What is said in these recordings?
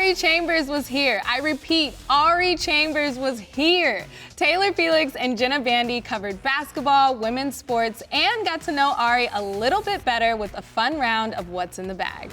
Ari Chambers was here. I repeat, Ari Chambers was here. Taylor Felix and Jenna Bandy covered basketball, women's sports, and got to know Ari a little bit better with a fun round of What's in the Bag.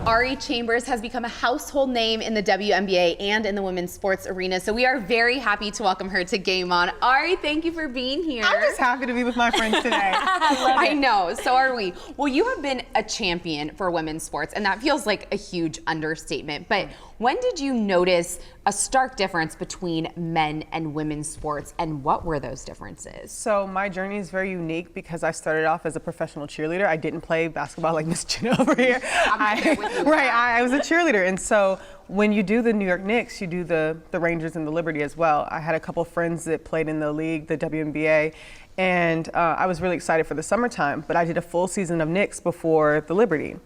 Ari Chambers has become a household name in the WNBA and in the women's sports arena, so we are very happy to welcome her to Game On. Ari, thank you for being here. I'm just happy to be with my friends today. I know, so are we. Well, you have been a champion for women's sports, and that feels like a huge understatement, but when did you notice a stark difference between men and women's sports, and what were those differences? So my journey is very unique because I started off as a professional cheerleader. I didn't play basketball like Miss Jenna over here. I was a cheerleader, and so when you do the New York Knicks, you do the Rangers and the Liberty as well. I had a couple friends that played in the league, the WNBA, and I was really excited for the summertime, but I did a full season of Knicks before the Liberty.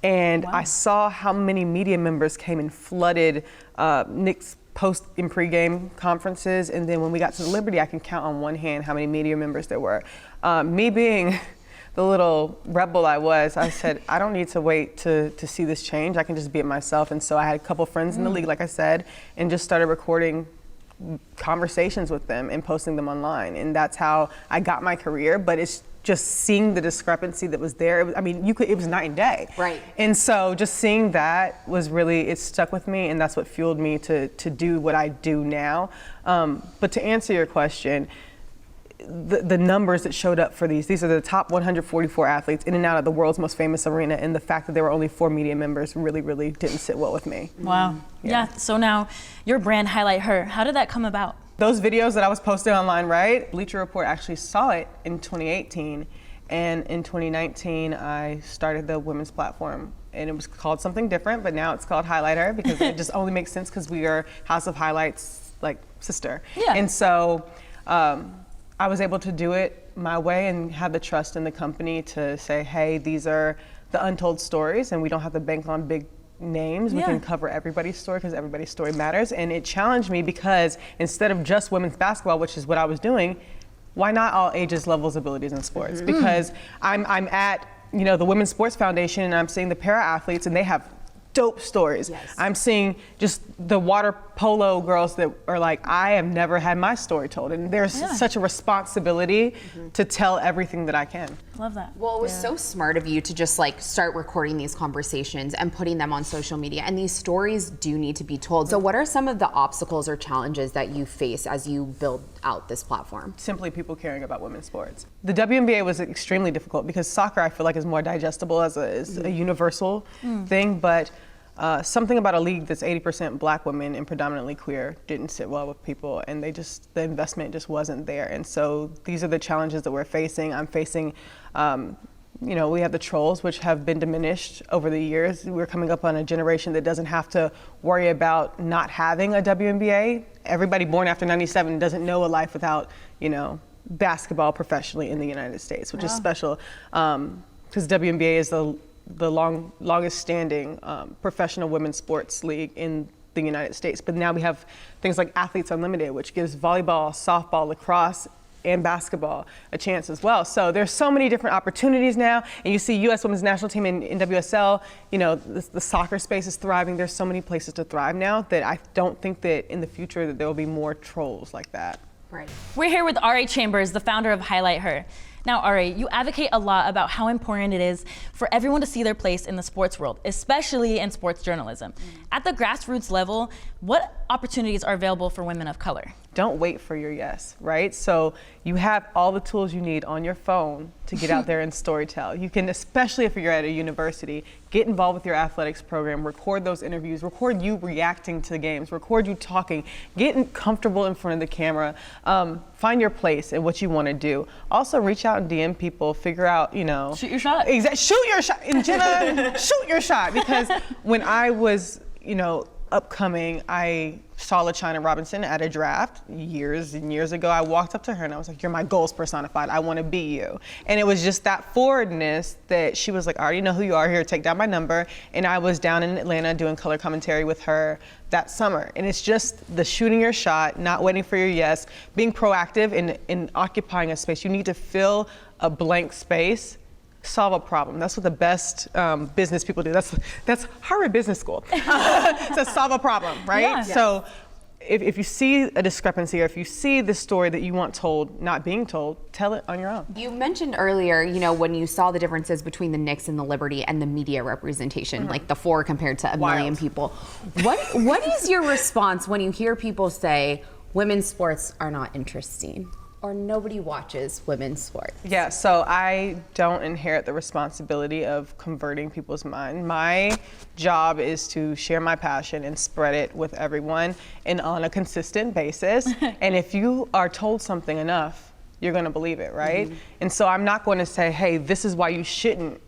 And I saw how many media members came and flooded Knicks post and pregame conferences, and then when we got to the Liberty, I can count on one hand how many media members there were. Me being the little rebel I was, I said, I don't need to wait to see this change. I can just be it myself. And so I had a couple friends in the league, like I said, and just started recording conversations with them and posting them online. And that's how I got my career, but it's just seeing the discrepancy that was there. I mean, it was night and day. Right. And so just seeing that was really, it stuck with me, and that's what fueled me to do what I do now. But to answer your question, the numbers that showed up for these are the top 144 athletes in and out of the world's most famous arena, and the fact that there were only 4 media members really didn't sit well with me. Wow. Yeah, so now your brand, Highlight Her, how did that come about? Those videos that I was posting online, right? Bleacher Report actually saw it in 2018, and in 2019 I started the women's platform, and it was called something different, but now it's called Highlight Her because it just only makes sense because we are House of Highlights, like sister. Yeah. And so I was able to do it my way and have the trust in the company to say, hey, these are the untold stories, and we don't have to bank on big names. We can cover everybody's story because everybody's story matters. And it challenged me because instead of just women's basketball, which is what I was doing, why not all ages, levels, abilities in sports? Because I'm at the Women's Sports Foundation, and I'm seeing the para athletes, and they have dope stories. Yes. I'm seeing just the water polo girls that are like, I have never had my story told, and there's such a responsibility to tell everything that I can. Love that. Well, it was so smart of you to just like start recording these conversations and putting them on social media, and these stories do need to be told. So what are some of the obstacles or challenges that you face as you build out this platform? Simply people caring about women's sports. The WNBA was extremely difficult because soccer, I feel like, is more digestible as a universal thing, but something about a league that's 80% black women and predominantly queer didn't sit well with people, and the investment just wasn't there. And so these are the challenges that we're facing. I'm facing, we have the trolls, which have been diminished over the years. We're coming up on a generation that doesn't have to worry about not having a WNBA. Everybody born after '97 doesn't know a life without, basketball professionally in the United States, which is special, because WNBA is the longest standing professional women's sports league in the United States. But now we have things like Athletes Unlimited, which gives volleyball, softball, lacrosse, and basketball a chance as well. So there's so many different opportunities now, and you see U.S. women's national team in WSL, the soccer space is thriving. There's so many places to thrive now that I don't think that in the future that there will be more trolls like that. Right. We're here with Ari Chambers, the founder of Highlight Her. Now, Ari, you advocate a lot about how important it is for everyone to see their place in the sports world, especially in sports journalism. At the grassroots level, what opportunities are available for women of color? Don't wait for your yes, right? So you have all the tools you need on your phone to get out there and storytell. You can, especially if you're at a university, get involved with your athletics program, record those interviews, record you reacting to games, record you talking, get comfortable in front of the camera, find your place and what you want to do. Also reach out and DM people, figure out, Shoot your shot. Exactly, shoot your shot. And Jenna, shoot your shot. Because when I was, upcoming, I saw LaChina Robinson at a draft years and years ago. I walked up to her and I was like, you're my goals personified. I want to be you. And it was just that forwardness that she was like, I already know who you are, here, take down my number. And I was down in Atlanta doing color commentary with her that summer. And it's just the shooting your shot, not waiting for your yes, being proactive in occupying a space. You need to fill a blank space solve a problem. That's what the best business people do. That's Harvard Business School. To solve a problem, right? Yeah. So if you see a discrepancy, or if you see the story that you want told not being told, tell it on your own. You mentioned earlier, when you saw the differences between the Knicks and the Liberty and the media representation, like the 4 compared to a million people. What is your response when you hear people say women's sports are not interesting, or nobody watches women's sports? Yeah, so I don't inherit the responsibility of converting people's mind. My job is to share my passion and spread it with everyone and on a consistent basis. And if you are told something enough, you're gonna believe it, right? And so I'm not going to say, hey, this is why you shouldn't,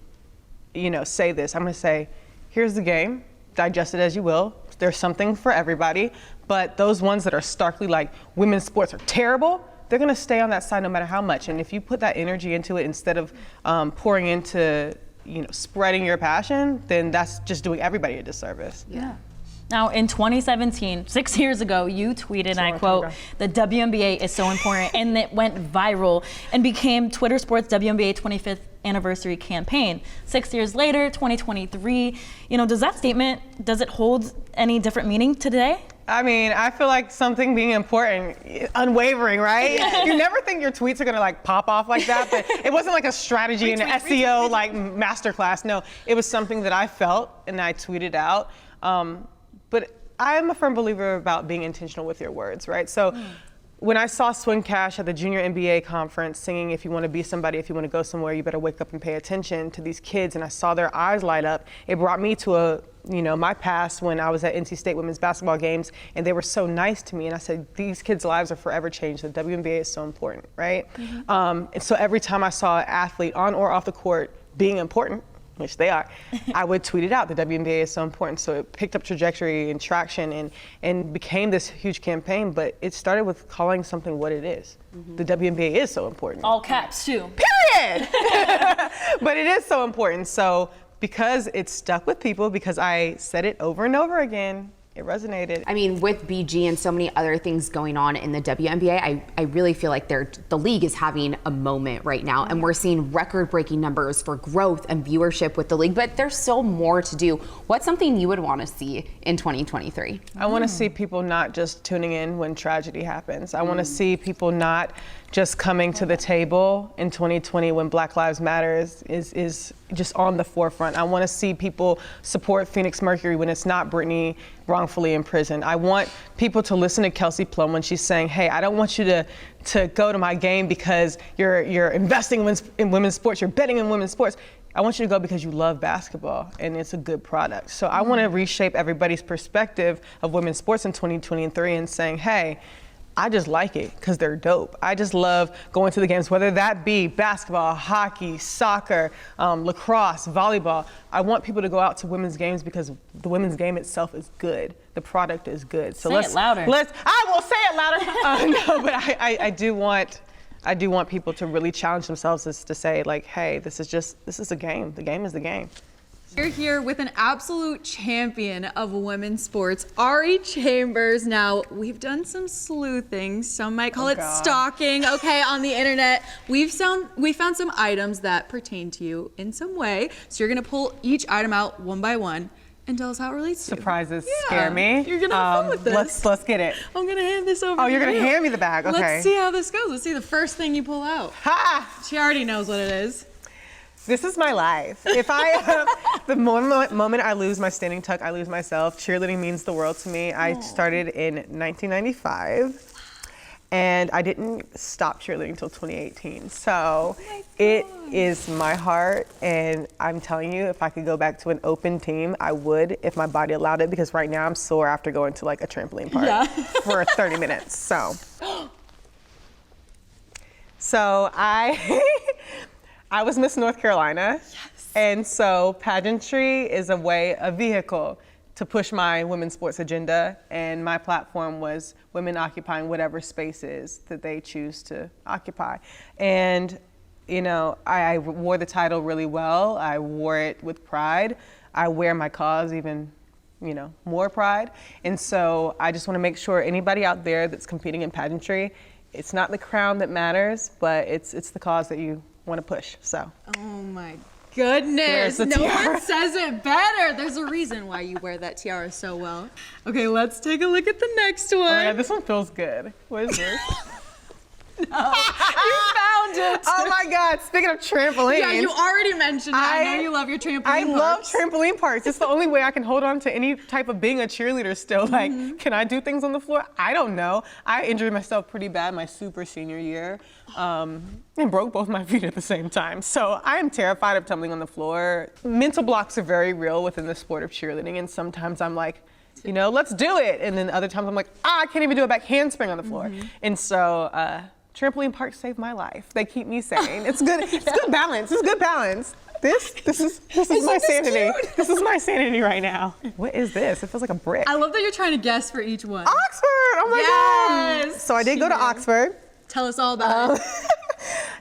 say this. I'm gonna say, here's the game, digest it as you will. There's something for everybody, but those ones that are starkly like women's sports are terrible, they're gonna stay on that side no matter how much. And if you put that energy into it instead of pouring into, spreading your passion, then that's just doing everybody a disservice. Yeah. Now, in 2017, 6 years ago, you tweeted, and I quote, "The WNBA is so important," and it went viral and became Twitter Sports WNBA 25th anniversary campaign. 6 years later, 2023, does that statement, does it hold any different meaning today? I mean, I feel like something being important, unwavering, right? You never think your tweets are gonna pop off like that, but it wasn't like a strategy and SEO masterclass. No, it was something that I felt and I tweeted out. But I'm a firm believer about being intentional with your words, right? So when I saw Swing Cash at the Junior NBA conference singing, if you want to be somebody, if you want to go somewhere, you better wake up and pay attention to these kids, and I saw their eyes light up, it brought me to my past when I was at NC State women's basketball games, and they were so nice to me, and I said, these kids' lives are forever changed. The WNBA is so important, right? And so every time I saw an athlete on or off the court being important, which they are, I would tweet it out. The WNBA is so important. So it picked up trajectory and traction and became this huge campaign, but it started with calling something what it is. The WNBA is so important. All caps too. Period! But it is so important. So because it stuck with people, because I said it over and over again, it resonated. I mean, with BG and so many other things going on in the WNBA, I really feel like the league is having a moment right now, and we're seeing record-breaking numbers for growth and viewership with the league, but there's still more to do. What's something you would want to see in 2023? I want to see people not just tuning in when tragedy happens. I want to see people not just coming to the table in 2020 when Black Lives Matter is just on the forefront. I want to see people support Phoenix Mercury when it's not Brittany wrongfully imprisoned. I want people to listen to Kelsey Plum when she's saying, hey, I don't want you to go to my game because you're investing in women's sports, you're betting in women's sports. I want you to go because you love basketball and it's a good product. So I want to reshape everybody's perspective of women's sports in 2023 and saying, hey, I just like it because they're dope. I just love going to the games, whether that be basketball, hockey, soccer, lacrosse, volleyball. I want people to go out to women's games because the women's game itself is good. The product is good. So say it louder. I will say it louder. No, but I do want people to really challenge themselves to say hey, this is a game. The game is the game. You're here with an absolute champion of women's sports, Ari Chambers. Now, we've done some sleuthing. Some might call it stalking, on the internet. We found some items that pertain to you in some way. So you're gonna pull each item out one by one and tell us how it relates to you. Surprises scare me. You're gonna have fun with this. Let's get it. I'm gonna hand this over to you. Oh, you're gonna hand me the bag, okay. Let's see how this goes. Let's see the first thing you pull out. Ha! She already knows what it is. This is my life. If the moment I lose my standing tuck, I lose myself. Cheerleading means the world to me. I started in 1995, and I didn't stop cheerleading until 2018. So it is my heart, and I'm telling you, if I could go back to an open team, I would, if my body allowed it, because right now I'm sore after going to a trampoline park for 30 minutes. So I was Miss North Carolina, and so pageantry is a vehicle to push my women's sports agenda, and my platform was women occupying whatever spaces that they choose to occupy. And, I wore the title really well. I wore it with pride. I wear my cause even, more pride. And so I just want to make sure anybody out there that's competing in pageantry, it's not the crown that matters, but it's the cause that you want to push. So. Oh my There's goodness. the No tiara. one says it better. There's a reason why you wear that tiara so well. Okay, let's take a look at the next one. Oh my God, this one feels good. What is this? You found it. Oh my God, speaking of trampolines. Yeah, you already mentioned it. I know you love your trampoline I love parks. trampoline parks. It's the only way I can hold on to any type of being a cheerleader still. Like, can I do things on the floor? I don't know. I injured myself pretty bad my super senior year and broke both my feet at the same time. So I am terrified of tumbling on the floor. Mental blocks are very real within the sport of cheerleading, and sometimes I'm like, you know, let's do it. And then other times I'm like, I can't even do a back handspring on the floor. And so, trampoline parks save my life. They keep me sane. It's good. It's good balance. It's good balance. This is my sanity. This is my sanity right now. What is this? It feels like a brick. I love that you're trying to guess for each one. Oxford. Oh my God. Yes, So I did she go to did. Oxford. Tell us all about it.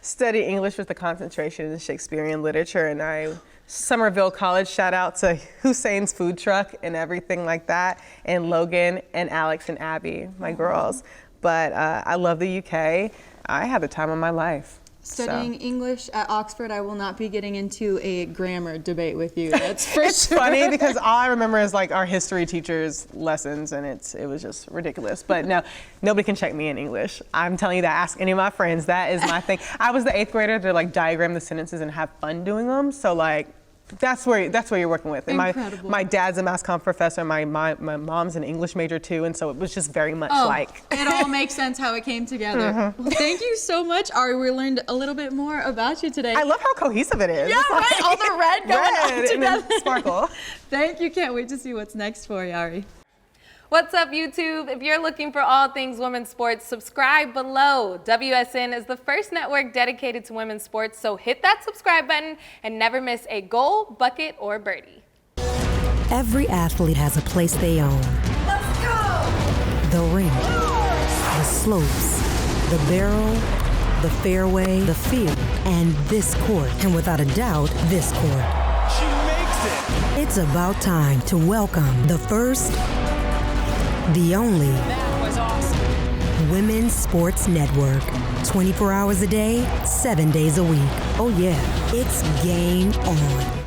Study English with a concentration in Shakespearean literature, and Somerville College, shout out to Hussein's food truck and everything like that, and Logan and Alex and Abby, my girls. But I love the UK. I had the time of my life. Studying English at Oxford, I will not be getting into a grammar debate with you. That's for It's sure. funny because all I remember is like our history teacher's lessons, and it was just ridiculous. But no, nobody can check me in English. I'm telling you that. Ask any of my friends. That is my thing. I was the 8th grader to like diagram the sentences and have fun doing them. So like, that's where you're working with. And Incredible. my dad's a mass comm professor. My mom's an English major too, and so it was just very much like. It all makes sense how it came together. Well, thank you so much, Ari. We learned a little bit more about you today. I love how cohesive it is. Yeah, It's right. All the red going on red and then together. sparkle. Thank you. Can't wait to see what's next for you, Ari. What's up, YouTube? If you're looking for all things women's sports, subscribe below. WSN is the first network dedicated to women's sports, so hit that subscribe button and never miss a goal, bucket, or birdie. Every athlete has a place they own. Let's go! The rink, the slopes, the barrel, the fairway, the field, and this court. And without a doubt, this court. She makes it! It's about time to welcome the first, the only That was awesome! Women's Sports Network. 24 hours a day, 7 days a week. Oh yeah, it's game on.